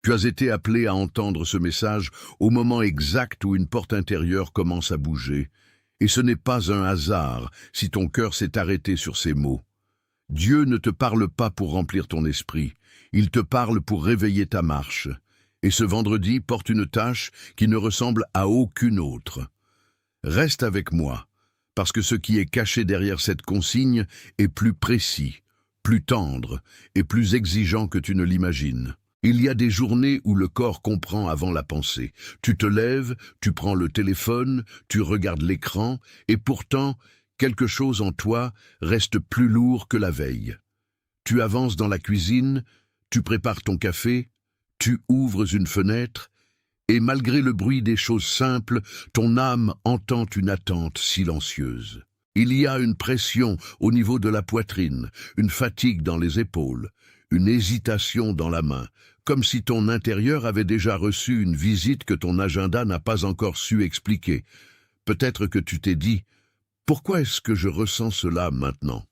Tu as été appelé à entendre ce message au moment exact où une porte intérieure commence à bouger. Et ce n'est pas un hasard si ton cœur s'est arrêté sur ces mots. Dieu ne te parle pas pour remplir ton esprit, il te parle pour réveiller ta marche. Et ce vendredi porte une tâche qui ne ressemble à aucune autre. Reste avec moi, parce que ce qui est caché derrière cette consigne est plus précis, plus tendre et plus exigeant que tu ne l'imagines. Il y a des journées où le corps comprend avant la pensée. Tu te lèves, tu prends le téléphone, tu regardes l'écran, et pourtant, quelque chose en toi reste plus lourd que la veille. Tu avances dans la cuisine, tu prépares ton café, tu ouvres une fenêtre, et malgré le bruit des choses simples, ton âme entend une attente silencieuse. Il y a une pression au niveau de la poitrine, une fatigue dans les épaules, une hésitation dans la main, comme si ton intérieur avait déjà reçu une visite que ton agenda n'a pas encore su expliquer. Peut-être que tu t'es dit « Pourquoi est-ce que je ressens cela maintenant ?»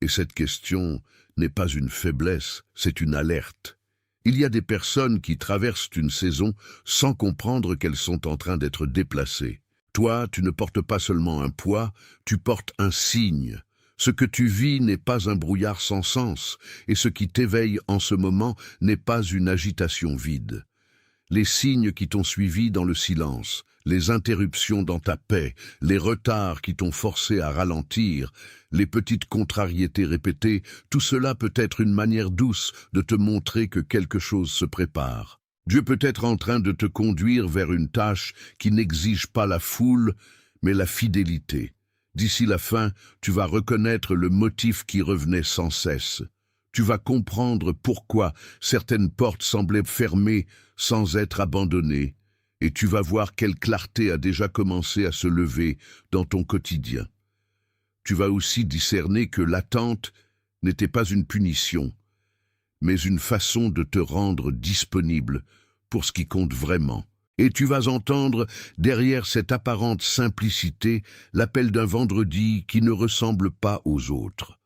Et cette question n'est pas une faiblesse, c'est une alerte. Il y a des personnes qui traversent une saison sans comprendre qu'elles sont en train d'être déplacées. Toi, tu ne portes pas seulement un poids, tu portes un signe. Ce que tu vis n'est pas un brouillard sans sens, et ce qui t'éveille en ce moment n'est pas une agitation vide. Les signes qui t'ont suivi dans le silence, les interruptions dans ta paix, les retards qui t'ont forcé à ralentir, les petites contrariétés répétées, tout cela peut être une manière douce de te montrer que quelque chose se prépare. Dieu peut être en train de te conduire vers une tâche qui n'exige pas la foule, mais la fidélité. D'ici la fin, tu vas reconnaître le motif qui revenait sans cesse. Tu vas comprendre pourquoi certaines portes semblaient fermées sans être abandonnées, et tu vas voir quelle clarté a déjà commencé à se lever dans ton quotidien. Tu vas aussi discerner que l'attente n'était pas une punition, mais une façon de te rendre disponible pour ce qui compte vraiment. Et tu vas entendre, derrière cette apparente simplicité, l'appel d'un vendredi qui ne ressemble pas aux autres.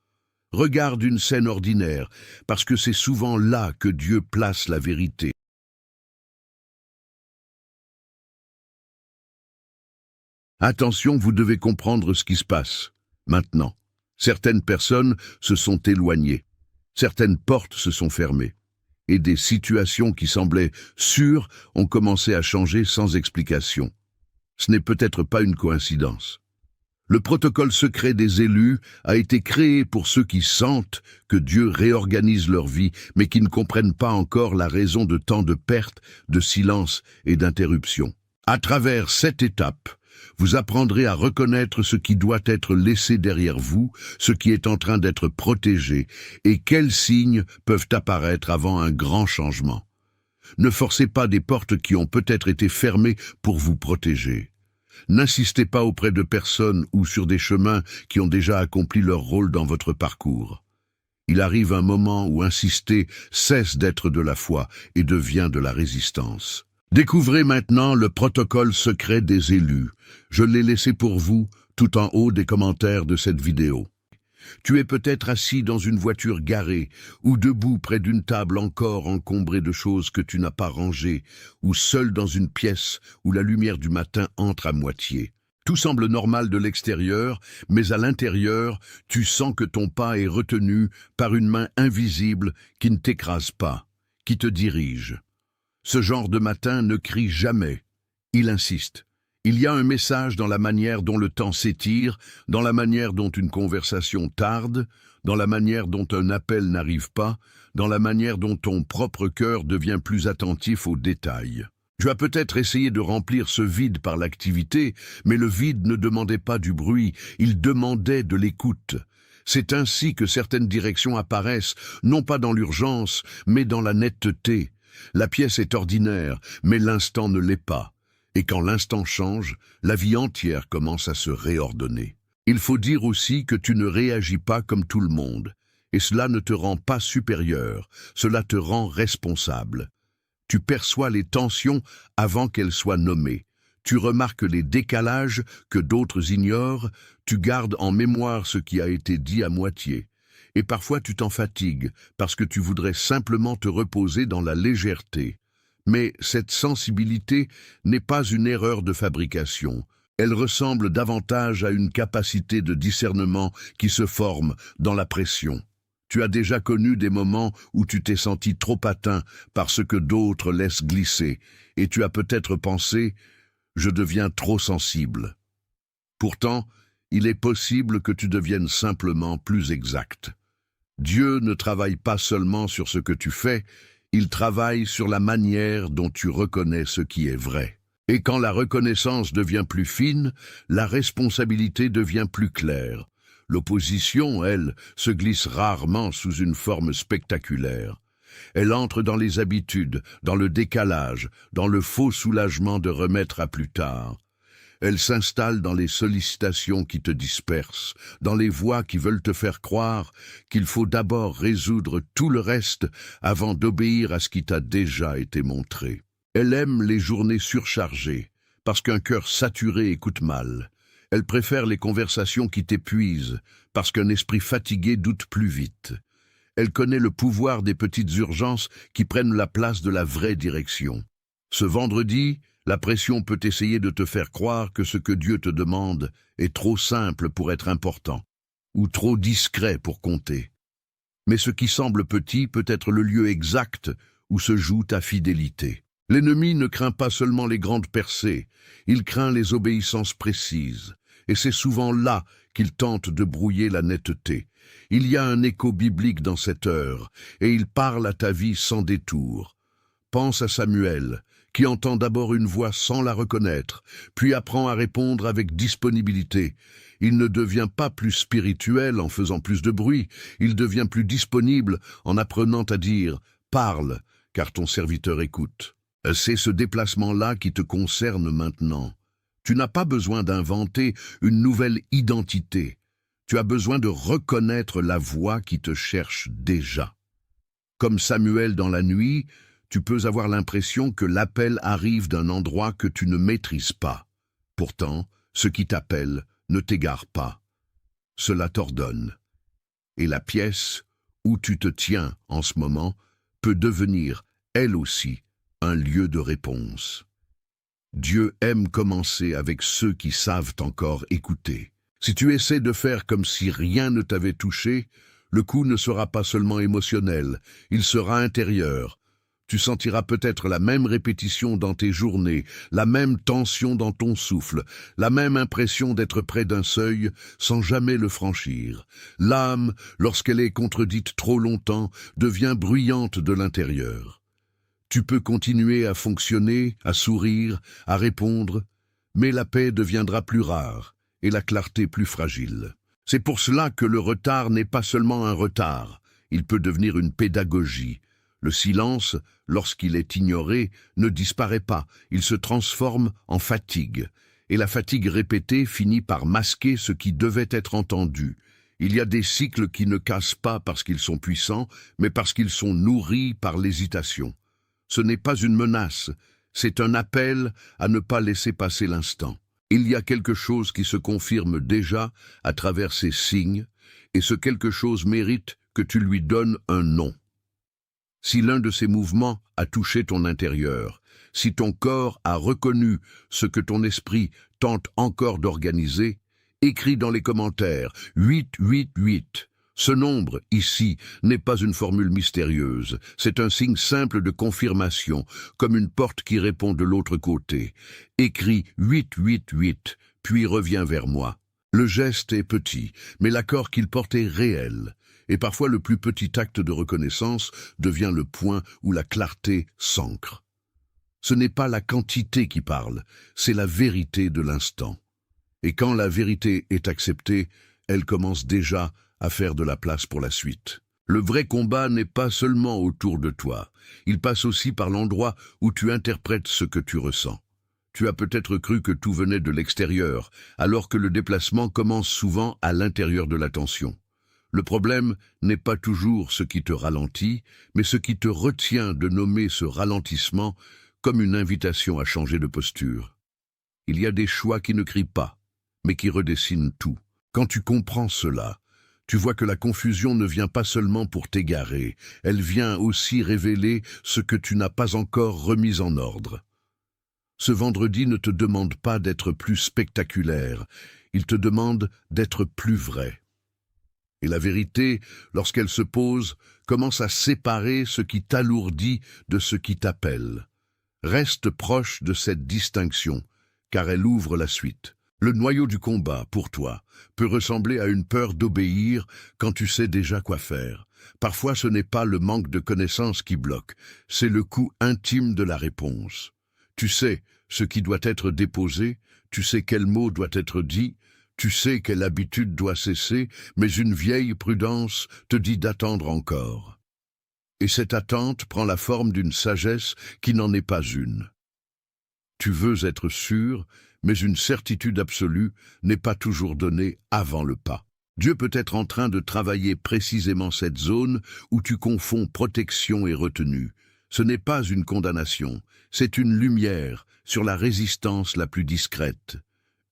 Regarde une scène ordinaire, parce que c'est souvent là que Dieu place la vérité. Attention, vous devez comprendre ce qui se passe. Maintenant, certaines personnes se sont éloignées, certaines portes se sont fermées, et des situations qui semblaient sûres ont commencé à changer sans explication. Ce n'est peut-être pas une coïncidence. Le protocole secret des élus a été créé pour ceux qui sentent que Dieu réorganise leur vie, mais qui ne comprennent pas encore la raison de tant de pertes, de silence et d'interruptions. À travers cette étape, vous apprendrez à reconnaître ce qui doit être laissé derrière vous, ce qui est en train d'être protégé, et quels signes peuvent apparaître avant un grand changement. Ne forcez pas des portes qui ont peut-être été fermées pour vous protéger. N'insistez pas auprès de personnes ou sur des chemins qui ont déjà accompli leur rôle dans votre parcours. Il arrive un moment où insister cesse d'être de la foi et devient de la résistance. Découvrez maintenant le protocole secret des élus. Je l'ai laissé pour vous tout en haut des commentaires de cette vidéo. Tu es peut-être assis dans une voiture garée, ou debout près d'une table encore encombrée de choses que tu n'as pas rangées, ou seul dans une pièce où la lumière du matin entre à moitié. Tout semble normal de l'extérieur, mais à l'intérieur, tu sens que ton pas est retenu par une main invisible qui ne t'écrase pas, qui te dirige. Ce genre de matin ne crie jamais, il insiste. Il y a un message dans la manière dont le temps s'étire, dans la manière dont une conversation tarde, dans la manière dont un appel n'arrive pas, dans la manière dont ton propre cœur devient plus attentif aux détails. Tu as peut-être essayé de remplir ce vide par l'activité, mais le vide ne demandait pas du bruit, il demandait de l'écoute. C'est ainsi que certaines directions apparaissent, non pas dans l'urgence, mais dans la netteté. La pièce est ordinaire, mais l'instant ne l'est pas. Et quand l'instant change, la vie entière commence à se réordonner. Il faut dire aussi que tu ne réagis pas comme tout le monde. Et cela ne te rend pas supérieur, cela te rend responsable. Tu perçois les tensions avant qu'elles soient nommées. Tu remarques les décalages que d'autres ignorent, tu gardes en mémoire ce qui a été dit à moitié. Et parfois tu t'en fatigues, parce que tu voudrais simplement te reposer dans la légèreté. Mais cette sensibilité n'est pas une erreur de fabrication. Elle ressemble davantage à une capacité de discernement qui se forme dans la pression. Tu as déjà connu des moments où tu t'es senti trop atteint par ce que d'autres laissent glisser, et tu as peut-être pensé « je deviens trop sensible ». Pourtant, il est possible que tu deviennes simplement plus exact. Dieu ne travaille pas seulement sur ce que tu fais, il travaille sur la manière dont tu reconnais ce qui est vrai. Et quand la reconnaissance devient plus fine, la responsabilité devient plus claire. L'opposition, elle, se glisse rarement sous une forme spectaculaire. Elle entre dans les habitudes, dans le décalage, dans le faux soulagement de remettre à plus tard. Elle s'installe dans les sollicitations qui te dispersent, dans les voix qui veulent te faire croire qu'il faut d'abord résoudre tout le reste avant d'obéir à ce qui t'a déjà été montré. Elle aime les journées surchargées, parce qu'un cœur saturé écoute mal. Elle préfère les conversations qui t'épuisent, parce qu'un esprit fatigué doute plus vite. Elle connaît le pouvoir des petites urgences qui prennent la place de la vraie direction. Ce vendredi, la pression peut essayer de te faire croire que ce que Dieu te demande est trop simple pour être important, ou trop discret pour compter. Mais ce qui semble petit peut être le lieu exact où se joue ta fidélité. L'ennemi ne craint pas seulement les grandes percées, il craint les obéissances précises. Et c'est souvent là qu'il tente de brouiller la netteté. Il y a un écho biblique dans cette heure, et il parle à ta vie sans détour. Pense à Samuel, qui entend d'abord une voix sans la reconnaître, puis apprend à répondre avec disponibilité. Il ne devient pas plus spirituel en faisant plus de bruit, il devient plus disponible en apprenant à dire « parle », car ton serviteur écoute. C'est ce déplacement-là qui te concerne maintenant. Tu n'as pas besoin d'inventer une nouvelle identité. Tu as besoin de reconnaître la voix qui te cherche déjà. Comme Samuel dans la nuit, tu peux avoir l'impression que l'appel arrive d'un endroit que tu ne maîtrises pas. Pourtant, ce qui t'appelle ne t'égare pas. Cela t'ordonne. Et la pièce où tu te tiens en ce moment peut devenir, elle aussi, un lieu de réponse. Dieu aime commencer avec ceux qui savent encore écouter. Si tu essaies de faire comme si rien ne t'avait touché, le coup ne sera pas seulement émotionnel, il sera intérieur. Tu sentiras peut-être la même répétition dans tes journées, la même tension dans ton souffle, la même impression d'être près d'un seuil sans jamais le franchir. L'âme, lorsqu'elle est contredite trop longtemps, devient bruyante de l'intérieur. Tu peux continuer à fonctionner, à sourire, à répondre, mais la paix deviendra plus rare et la clarté plus fragile. C'est pour cela que le retard n'est pas seulement un retard, il peut devenir une pédagogie. Le silence, lorsqu'il est ignoré, ne disparaît pas, il se transforme en fatigue. Et la fatigue répétée finit par masquer ce qui devait être entendu. Il y a des cycles qui ne cassent pas parce qu'ils sont puissants, mais parce qu'ils sont nourris par l'hésitation. Ce n'est pas une menace, c'est un appel à ne pas laisser passer l'instant. Il y a quelque chose qui se confirme déjà à travers ces signes, et ce quelque chose mérite que tu lui donnes un nom. Si l'un de ces mouvements a touché ton intérieur, si ton corps a reconnu ce que ton esprit tente encore d'organiser, écris dans les commentaires 888. Ce nombre, ici, n'est pas une formule mystérieuse, c'est un signe simple de confirmation, comme une porte qui répond de l'autre côté. Écris 888, puis reviens vers moi. Le geste est petit, mais l'accord qu'il porte est réel. Et parfois le plus petit acte de reconnaissance devient le point où la clarté s'ancre. Ce n'est pas la quantité qui parle, c'est la vérité de l'instant. Et quand la vérité est acceptée, elle commence déjà à faire de la place pour la suite. Le vrai combat n'est pas seulement autour de toi, il passe aussi par l'endroit où tu interprètes ce que tu ressens. Tu as peut-être cru que tout venait de l'extérieur, alors que le déplacement commence souvent à l'intérieur de l'attention. Le problème n'est pas toujours ce qui te ralentit, mais ce qui te retient de nommer ce ralentissement comme une invitation à changer de posture. Il y a des choix qui ne crient pas, mais qui redessinent tout. Quand tu comprends cela, Tu vois que la confusion ne vient pas seulement pour t'égarer, elle vient aussi révéler ce que tu n'as pas encore remis en ordre. Ce vendredi ne te demande pas d'être plus spectaculaire, il te demande d'être plus vrai. Et la vérité, lorsqu'elle se pose, commence à séparer ce qui t'alourdit de ce qui t'appelle. Reste proche de cette distinction, car elle ouvre la suite. Le noyau du combat, pour toi, peut ressembler à une peur d'obéir quand tu sais déjà quoi faire. Parfois, ce n'est pas le manque de connaissances qui bloque, c'est le coût intime de la réponse. Tu sais ce qui doit être déposé, tu sais quel mot doit être dit, tu sais quelle habitude doit cesser, mais une vieille prudence te dit d'attendre encore. Et cette attente prend la forme d'une sagesse qui n'en est pas une. Tu veux être sûr, mais une certitude absolue n'est pas toujours donnée avant le pas. Dieu peut être en train de travailler précisément cette zone où tu confonds protection et retenue. Ce n'est pas une condamnation, c'est une lumière sur la résistance la plus discrète.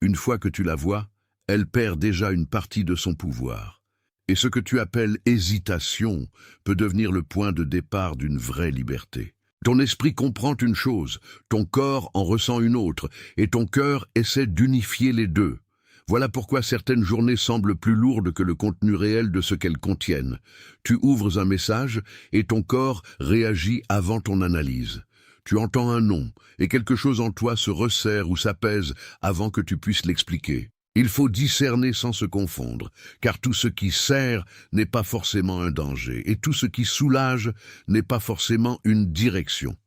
Une fois que tu la vois, elle perd déjà une partie de son pouvoir. Et ce que tu appelles hésitation peut devenir le point de départ d'une vraie liberté. Ton esprit comprend une chose, ton corps en ressent une autre, et ton cœur essaie d'unifier les deux. Voilà pourquoi certaines journées semblent plus lourdes que le contenu réel de ce qu'elles contiennent. Tu ouvres un message et ton corps réagit avant ton analyse. Tu entends un nom, et quelque chose en toi se resserre ou s'apaise avant que tu puisses l'expliquer. Il faut discerner sans se confondre, car tout ce qui serre n'est pas forcément un danger, et tout ce qui soulage n'est pas forcément une direction.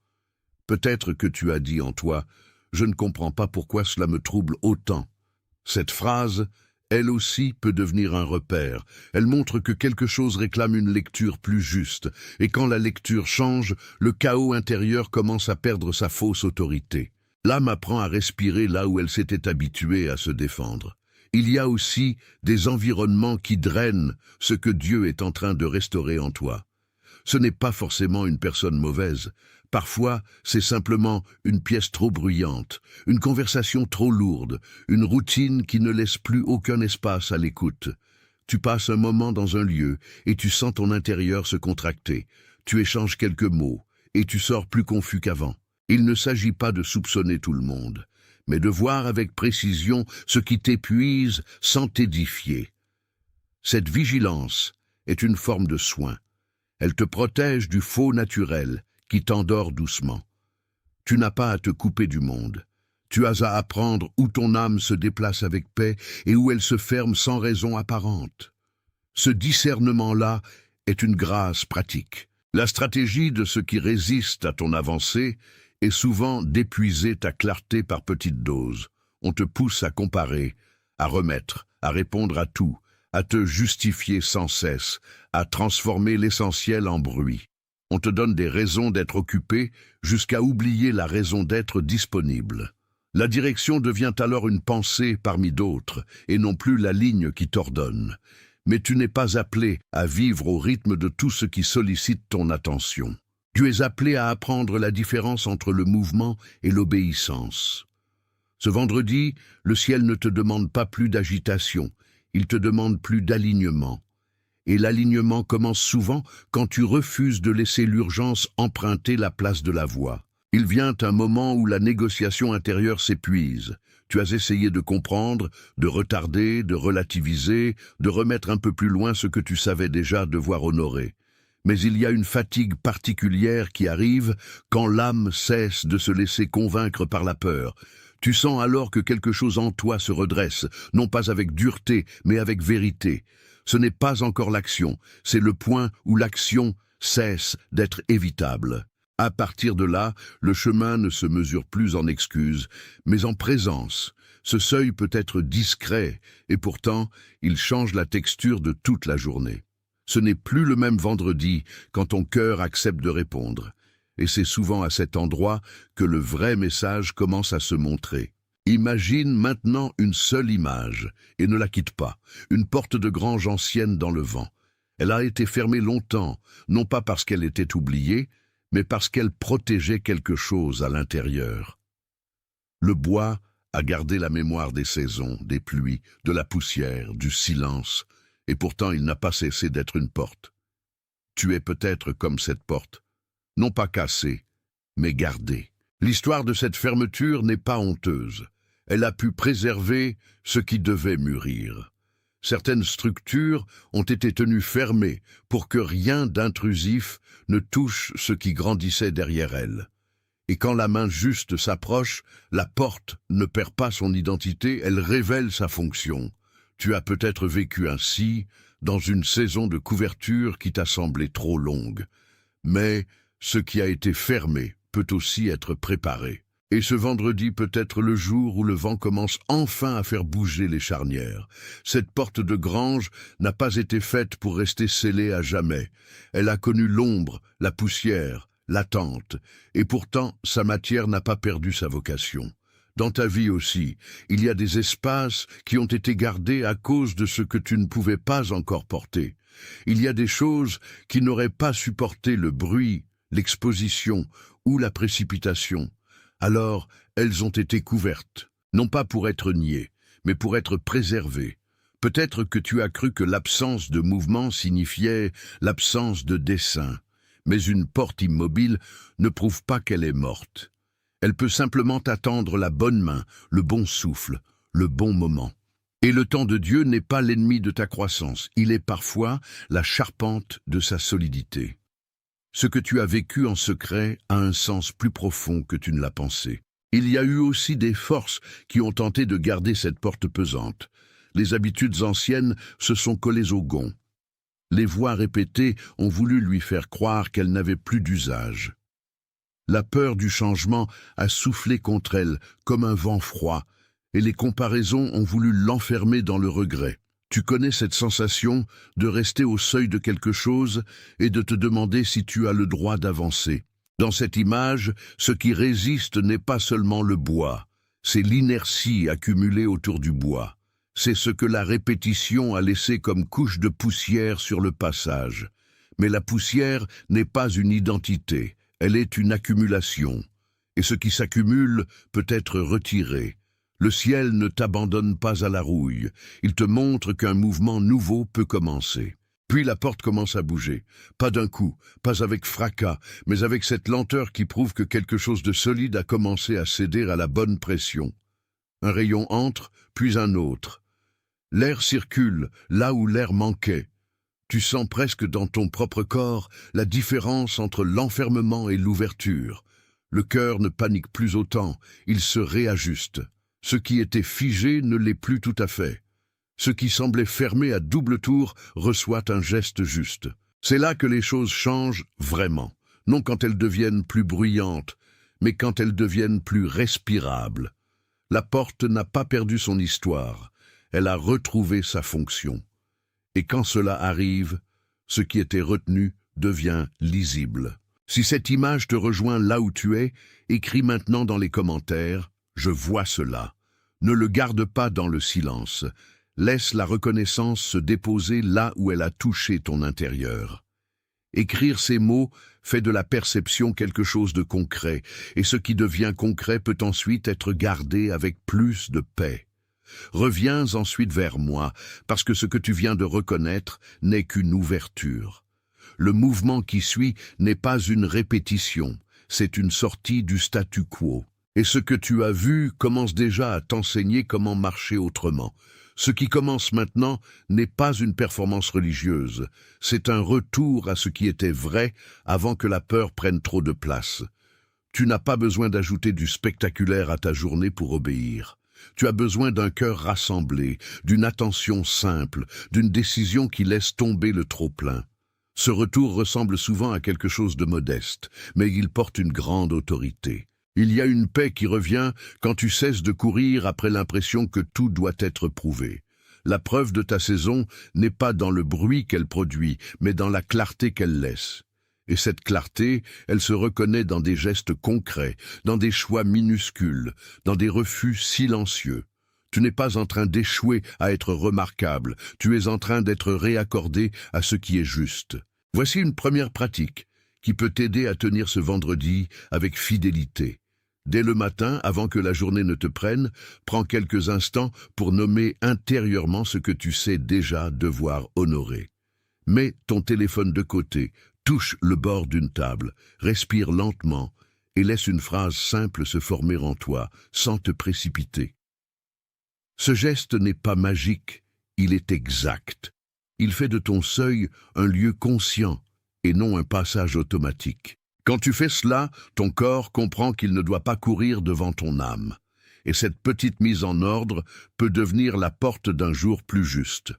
Peut-être que tu as dit en toi « Je ne comprends pas pourquoi cela me trouble autant ». Cette phrase, elle aussi, peut devenir un repère. Elle montre que quelque chose réclame une lecture plus juste, et quand la lecture change, le chaos intérieur commence à perdre sa fausse autorité. L'âme apprend à respirer là où elle s'était habituée à se défendre. Il y a aussi des environnements qui drainent ce que Dieu est en train de restaurer en toi. Ce n'est pas forcément une personne mauvaise. Parfois, c'est simplement une pièce trop bruyante, une conversation trop lourde, une routine qui ne laisse plus aucun espace à l'écoute. Tu passes un moment dans un lieu et tu sens ton intérieur se contracter. Tu échanges quelques mots et tu sors plus confus qu'avant. Il ne s'agit pas de soupçonner tout le monde, mais de voir avec précision ce qui t'épuise sans t'édifier. Cette vigilance est une forme de soin. Elle te protège du faux naturel qui t'endort doucement. Tu n'as pas à te couper du monde. Tu as à apprendre où ton âme se déplace avec paix et où elle se ferme sans raison apparente. Ce discernement-là est une grâce pratique. La stratégie de ce qui résiste à ton avancée est souvent d'épuiser ta clarté par petites doses. On te pousse à comparer, à remettre, à répondre à tout, à te justifier sans cesse, à transformer l'essentiel en bruit. On te donne des raisons d'être occupé jusqu'à oublier la raison d'être disponible. La direction devient alors une pensée parmi d'autres, et non plus la ligne qui t'ordonne. Mais tu n'es pas appelé à vivre au rythme de tout ce qui sollicite ton attention. Tu es appelé à apprendre la différence entre le mouvement et l'obéissance. Ce vendredi, le ciel ne te demande pas plus d'agitation, il te demande plus d'alignement. Et l'alignement commence souvent quand tu refuses de laisser l'urgence emprunter la place de la voix. Il vient un moment où la négociation intérieure s'épuise. Tu as essayé de comprendre, de retarder, de relativiser, de remettre un peu plus loin ce que tu savais déjà devoir honorer. Mais il y a une fatigue particulière qui arrive quand l'âme cesse de se laisser convaincre par la peur. Tu sens alors que quelque chose en toi se redresse, non pas avec dureté, mais avec vérité. Ce n'est pas encore l'action, c'est le point où l'action cesse d'être évitable. À partir de là, le chemin ne se mesure plus en excuses, mais en présence. Ce seuil peut être discret, et pourtant, il change la texture de toute la journée. Ce n'est plus le même vendredi quand ton cœur accepte de répondre. Et c'est souvent à cet endroit que le vrai message commence à se montrer. Imagine maintenant une seule image, et ne la quitte pas, une porte de grange ancienne dans le vent. Elle a été fermée longtemps, non pas parce qu'elle était oubliée, mais parce qu'elle protégeait quelque chose à l'intérieur. Le bois a gardé la mémoire des saisons, des pluies, de la poussière, du silence, et pourtant il n'a pas cessé d'être une porte. Tu es peut-être comme cette porte, non pas cassée, mais gardée. L'histoire de cette fermeture n'est pas honteuse. Elle a pu préserver ce qui devait mûrir. Certaines structures ont été tenues fermées pour que rien d'intrusif ne touche ce qui grandissait derrière elles. Et quand la main juste s'approche, la porte ne perd pas son identité, elle révèle sa fonction. Tu as peut-être vécu ainsi, dans une saison de couverture qui t'a semblé trop longue. Mais ce qui a été fermé peut aussi être préparé. Et ce vendredi peut être le jour où le vent commence enfin à faire bouger les charnières. Cette porte de grange n'a pas été faite pour rester scellée à jamais. Elle a connu l'ombre, la poussière, l'attente, et pourtant sa matière n'a pas perdu sa vocation. Dans ta vie aussi, il y a des espaces qui ont été gardés à cause de ce que tu ne pouvais pas encore porter. Il y a des choses qui n'auraient pas supporté le bruit, l'exposition ou la précipitation. Alors, elles ont été couvertes, non pas pour être niées, mais pour être préservées. Peut-être que tu as cru que l'absence de mouvement signifiait l'absence de dessin, mais une porte immobile ne prouve pas qu'elle est morte. Elle peut simplement attendre la bonne main, le bon souffle, le bon moment. Et le temps de Dieu n'est pas l'ennemi de ta croissance, il est parfois la charpente de sa solidité. Ce que tu as vécu en secret a un sens plus profond que tu ne l'as pensé. Il y a eu aussi des forces qui ont tenté de garder cette porte pesante. Les habitudes anciennes se sont collées au gonds. Les voix répétées ont voulu lui faire croire qu'elle n'avait plus d'usage. La peur du changement a soufflé contre elle comme un vent froid, et les comparaisons ont voulu l'enfermer dans le regret. Tu connais cette sensation de rester au seuil de quelque chose et de te demander si tu as le droit d'avancer. Dans cette image, ce qui résiste n'est pas seulement le bois, c'est l'inertie accumulée autour du bois. C'est ce que la répétition a laissé comme couche de poussière sur le passage. Mais la poussière n'est pas une identité, elle est une accumulation. Et ce qui s'accumule peut être retiré. Le ciel ne t'abandonne pas à la rouille, il te montre qu'un mouvement nouveau peut commencer. Puis la porte commence à bouger, pas d'un coup, pas avec fracas, mais avec cette lenteur qui prouve que quelque chose de solide a commencé à céder à la bonne pression. Un rayon entre, puis un autre. L'air circule là où l'air manquait. Tu sens presque dans ton propre corps la différence entre l'enfermement et l'ouverture. Le cœur ne panique plus autant, il se réajuste. Ce qui était figé ne l'est plus tout à fait. Ce qui semblait fermé à double tour reçoit un geste juste. C'est là que les choses changent vraiment, non quand elles deviennent plus bruyantes, mais quand elles deviennent plus respirables. La porte n'a pas perdu son histoire, elle a retrouvé sa fonction. Et quand cela arrive, ce qui était retenu devient lisible. Si cette image te rejoint là où tu es, écris maintenant dans les commentaires « Je vois cela ». Ne le garde pas dans le silence. Laisse la reconnaissance se déposer là où elle a touché ton intérieur. Écrire ces mots fait de la perception quelque chose de concret, et ce qui devient concret peut ensuite être gardé avec plus de paix. Reviens ensuite vers moi, parce que ce que tu viens de reconnaître n'est qu'une ouverture. Le mouvement qui suit n'est pas une répétition, c'est une sortie du statu quo. Et ce que tu as vu commence déjà à t'enseigner comment marcher autrement. Ce qui commence maintenant n'est pas une performance religieuse, c'est un retour à ce qui était vrai avant que la peur prenne trop de place. Tu n'as pas besoin d'ajouter du spectaculaire à ta journée pour obéir. Tu as besoin d'un cœur rassemblé, d'une attention simple, d'une décision qui laisse tomber le trop-plein. Ce retour ressemble souvent à quelque chose de modeste, mais il porte une grande autorité. Il y a une paix qui revient quand tu cesses de courir après l'impression que tout doit être prouvé. La preuve de ta saison n'est pas dans le bruit qu'elle produit, mais dans la clarté qu'elle laisse. Et cette clarté, elle se reconnaît dans des gestes concrets, dans des choix minuscules, dans des refus silencieux. Tu n'es pas en train d'échouer à être remarquable, tu es en train d'être réaccordé à ce qui est juste. Voici une première pratique qui peut t'aider à tenir ce vendredi avec fidélité. Dès le matin, avant que la journée ne te prenne, prends quelques instants pour nommer intérieurement ce que tu sais déjà devoir honorer. Mets ton téléphone de côté, touche le bord d'une table, respire lentement et laisse une phrase simple se former en toi, sans te précipiter. Ce geste n'est pas magique, il est exact. Il fait de ton seuil un lieu conscient et non un passage automatique. Quand tu fais cela, ton corps comprend qu'il ne doit pas courir devant ton âme. Et cette petite mise en ordre peut devenir la porte d'un jour plus juste.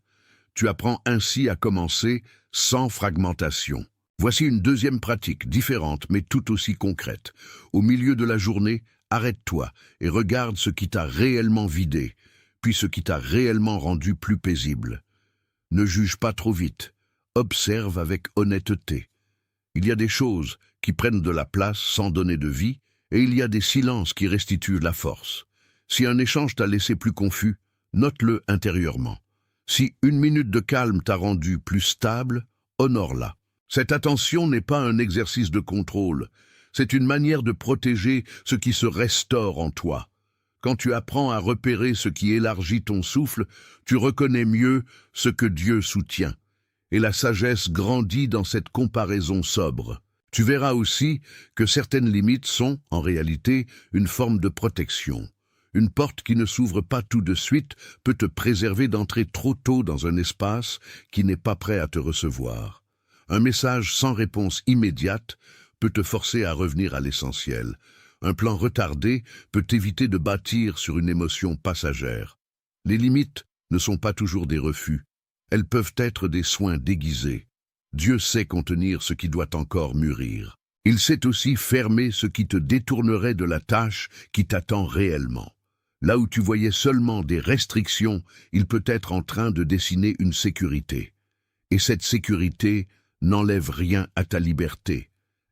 Tu apprends ainsi à commencer sans fragmentation. Voici une deuxième pratique, différente mais tout aussi concrète. Au milieu de la journée, arrête-toi et regarde ce qui t'a réellement vidé, puis ce qui t'a réellement rendu plus paisible. Ne juge pas trop vite, observe avec honnêteté. Il y a des choses qui prennent de la place sans donner de vie, et il y a des silences qui restituent la force. Si un échange t'a laissé plus confus, note-le intérieurement. Si une minute de calme t'a rendu plus stable, honore-la. Cette attention n'est pas un exercice de contrôle, c'est une manière de protéger ce qui se restaure en toi. Quand tu apprends à repérer ce qui élargit ton souffle, tu reconnais mieux ce que Dieu soutient. Et la sagesse grandit dans cette comparaison sobre. Tu verras aussi que certaines limites sont, en réalité, une forme de protection. Une porte qui ne s'ouvre pas tout de suite peut te préserver d'entrer trop tôt dans un espace qui n'est pas prêt à te recevoir. Un message sans réponse immédiate peut te forcer à revenir à l'essentiel. Un plan retardé peut t'éviter de bâtir sur une émotion passagère. Les limites ne sont pas toujours des refus. Elles peuvent être des soins déguisés. Dieu sait contenir ce qui doit encore mûrir. Il sait aussi fermer ce qui te détournerait de la tâche qui t'attend réellement. Là où tu voyais seulement des restrictions, il peut être en train de dessiner une sécurité. Et cette sécurité n'enlève rien à ta liberté.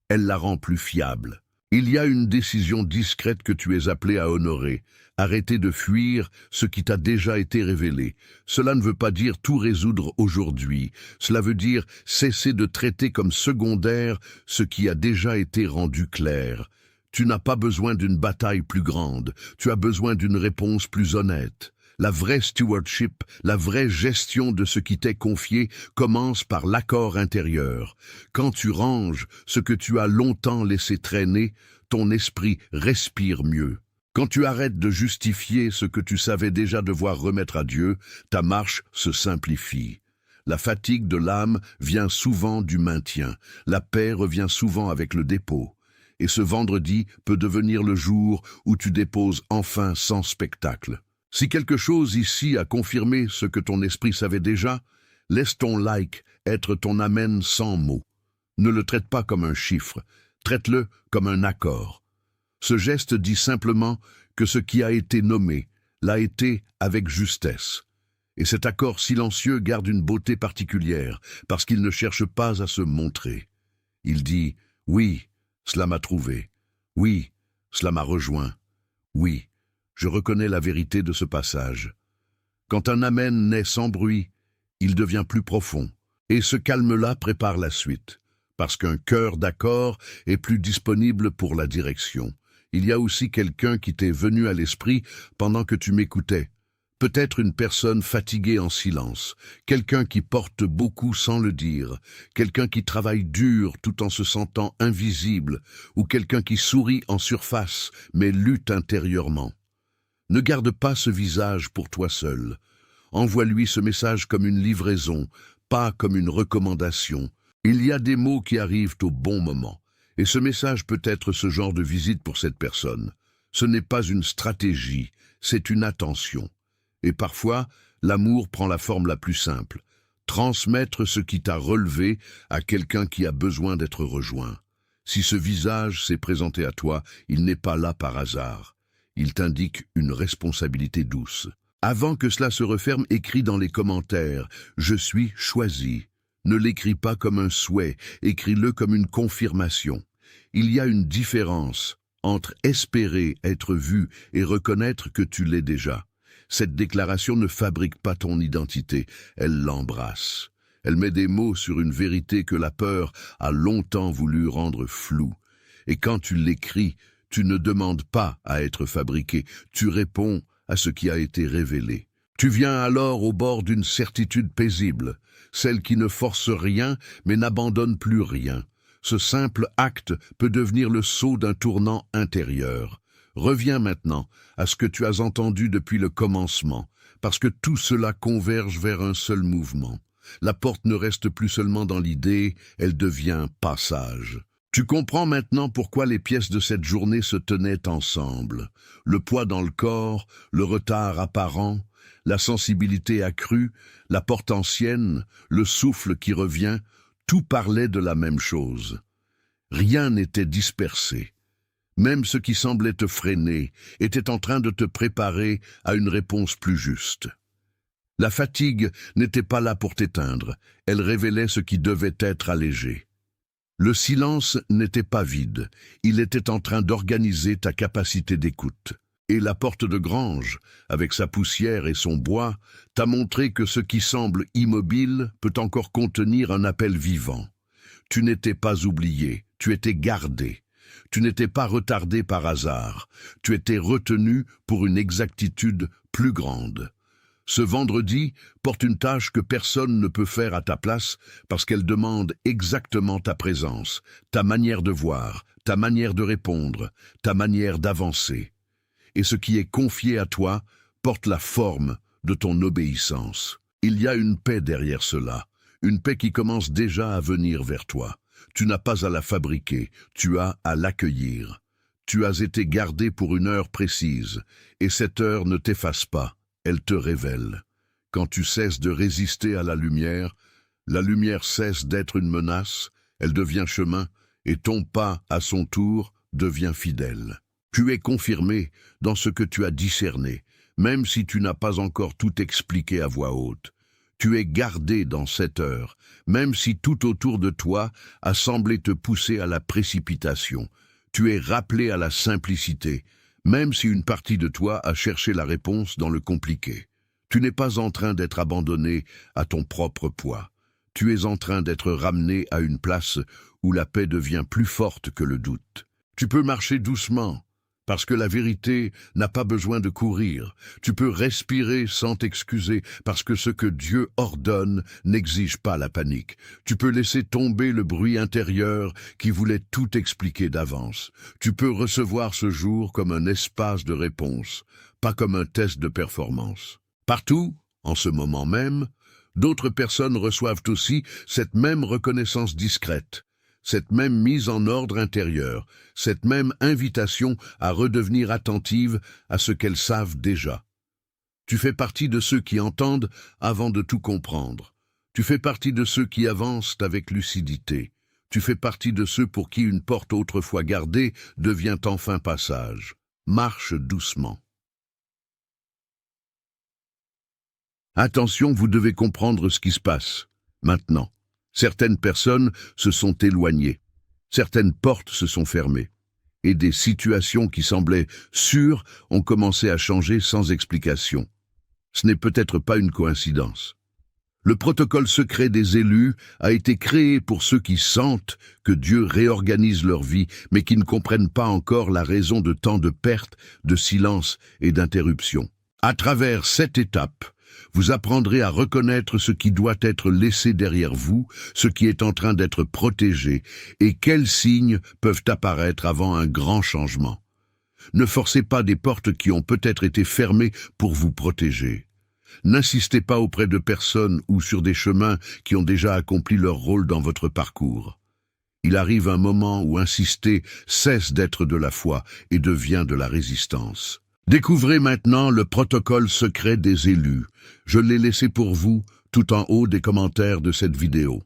Elle la rend plus fiable. Il y a une décision discrète que tu es appelé à honorer. Arrêter de fuir ce qui t'a déjà été révélé. Cela ne veut pas dire tout résoudre aujourd'hui. Cela veut dire cesser de traiter comme secondaire ce qui a déjà été rendu clair. Tu n'as pas besoin d'une bataille plus grande. Tu as besoin d'une réponse plus honnête. La vraie stewardship, la vraie gestion de ce qui t'est confié commence par l'accord intérieur. Quand tu ranges ce que tu as longtemps laissé traîner, ton esprit respire mieux. Quand tu arrêtes de justifier ce que tu savais déjà devoir remettre à Dieu, ta marche se simplifie. La fatigue de l'âme vient souvent du maintien. La paix revient souvent avec le dépôt. Et ce vendredi peut devenir le jour où tu déposes enfin sans spectacle. Si quelque chose ici a confirmé ce que ton esprit savait déjà, laisse ton like être ton amen sans mots. Ne le traite pas comme un chiffre, traite-le comme un accord. Ce geste dit simplement que ce qui a été nommé l'a été avec justesse. Et cet accord silencieux garde une beauté particulière, parce qu'il ne cherche pas à se montrer. Il dit « Oui, cela m'a trouvé. Oui, cela m'a rejoint. Oui, je reconnais la vérité de ce passage. » Quand un amen naît sans bruit, il devient plus profond. Et ce calme-là prépare la suite, parce qu'un cœur d'accord est plus disponible pour la direction. Il y a aussi quelqu'un qui t'est venu à l'esprit pendant que tu m'écoutais. Peut-être une personne fatiguée en silence, quelqu'un qui porte beaucoup sans le dire, quelqu'un qui travaille dur tout en se sentant invisible, ou quelqu'un qui sourit en surface mais lutte intérieurement. Ne garde pas ce visage pour toi seul. Envoie-lui ce message comme une livraison, pas comme une recommandation. Il y a des mots qui arrivent au bon moment. Et ce message peut être ce genre de visite pour cette personne. Ce n'est pas une stratégie, c'est une attention. Et parfois, l'amour prend la forme la plus simple. Transmettre ce qui t'a relevé à quelqu'un qui a besoin d'être rejoint. Si ce visage s'est présenté à toi, il n'est pas là par hasard. Il t'indique une responsabilité douce. Avant que cela se referme, écris dans les commentaires « Je suis choisi ». Ne l'écris pas comme un souhait, écris-le comme une confirmation. Il y a une différence entre espérer être vu et reconnaître que tu l'es déjà. Cette déclaration ne fabrique pas ton identité, elle l'embrasse. Elle met des mots sur une vérité que la peur a longtemps voulu rendre floue. Et quand tu l'écris, Tu ne demandes pas à être fabriqué, tu réponds à ce qui a été révélé. Tu viens alors au bord d'une certitude paisible, celle qui ne force rien mais n'abandonne plus rien. Ce simple acte peut devenir le sceau d'un tournant intérieur. Reviens maintenant à ce que tu as entendu depuis le commencement, parce que tout cela converge vers un seul mouvement. La porte ne reste plus seulement dans l'idée, elle devient passage. Tu comprends maintenant pourquoi les pièces de cette journée se tenaient ensemble. Le poids dans le corps, le retard apparent, la sensibilité accrue, la porte ancienne, le souffle qui revient, tout parlait de la même chose. Rien n'était dispersé. Même ce qui semblait te freiner était en train de te préparer à une réponse plus juste. La fatigue n'était pas là pour t'éteindre, elle révélait ce qui devait être allégé. Le silence n'était pas vide, il était en train d'organiser ta capacité d'écoute. Et la porte de grange, avec sa poussière et son bois, t'a montré que ce qui semble immobile peut encore contenir un appel vivant. Tu n'étais pas oublié, tu étais gardé. Tu n'étais pas retardé par hasard, tu étais retenu pour une exactitude plus grande. Ce vendredi porte une tâche que personne ne peut faire à ta place parce qu'elle demande exactement ta présence, ta manière de voir, ta manière de répondre, ta manière d'avancer. Et ce qui est confié à toi porte la forme de ton obéissance. Il y a une paix derrière cela, une paix qui commence déjà à venir vers toi. Tu n'as pas à la fabriquer, tu as à l'accueillir. Tu as été gardé pour une heure précise, et cette heure ne t'efface pas, elle te révèle. Quand tu cesses de résister à la lumière cesse d'être une menace, elle devient chemin, et ton pas, à son tour, devient fidèle. Tu es confirmé dans ce que tu as discerné, même si tu n'as pas encore tout expliqué à voix haute. Tu es gardé dans cette heure, même si tout autour de toi a semblé te pousser à la précipitation. Tu es rappelé à la simplicité, même si une partie de toi a cherché la réponse dans le compliqué. Tu n'es pas en train d'être abandonné à ton propre poids. Tu es en train d'être ramené à une place où la paix devient plus forte que le doute. Tu peux marcher doucement, parce que la vérité n'a pas besoin de courir. Tu peux respirer sans t'excuser, parce que ce que Dieu ordonne n'exige pas la panique. Tu peux laisser tomber le bruit intérieur qui voulait tout expliquer d'avance. Tu peux recevoir ce jour comme un espace de réponse, pas comme un test de performance. Partout, en ce moment même, d'autres personnes reçoivent aussi cette même reconnaissance discrète, cette même mise en ordre intérieur, cette même invitation à redevenir attentive à ce qu'elles savent déjà. Tu fais partie de ceux qui entendent avant de tout comprendre. Tu fais partie de ceux qui avancent avec lucidité. Tu fais partie de ceux pour qui une porte autrefois gardée devient enfin passage. Marche doucement. Attention, vous devez comprendre ce qui se passe, maintenant. Certaines personnes se sont éloignées, certaines portes se sont fermées, et des situations qui semblaient sûres ont commencé à changer sans explication. Ce n'est peut-être pas une coïncidence. Le protocole secret des élus a été créé pour ceux qui sentent que Dieu réorganise leur vie, mais qui ne comprennent pas encore la raison de tant de pertes, de silence et d'interruptions. À travers cette étape, vous apprendrez à reconnaître ce qui doit être laissé derrière vous, ce qui est en train d'être protégé, et quels signes peuvent apparaître avant un grand changement. Ne forcez pas des portes qui ont peut-être été fermées pour vous protéger. N'insistez pas auprès de personnes ou sur des chemins qui ont déjà accompli leur rôle dans votre parcours. Il arrive un moment où insister cesse d'être de la foi et devient de la résistance. Découvrez maintenant le protocole secret des élus. Je l'ai laissé pour vous tout en haut des commentaires de cette vidéo.